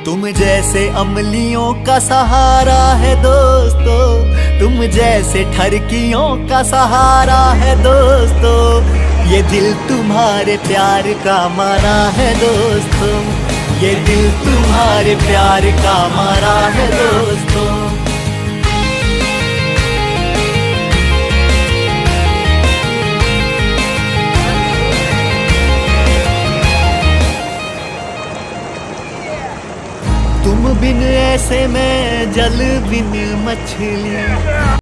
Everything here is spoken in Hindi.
तुम जैसे अमलियों का सहारा है दोस्तों, तुम जैसे ठरकियों का सहारा है दोस्तों, ये दिल तुम्हारे प्यार का मारा है दोस्तों, ये दिल तुम्हारे प्यार का मारा है दोस्तों। तुम बिन ऐसे में जल बिन मछली।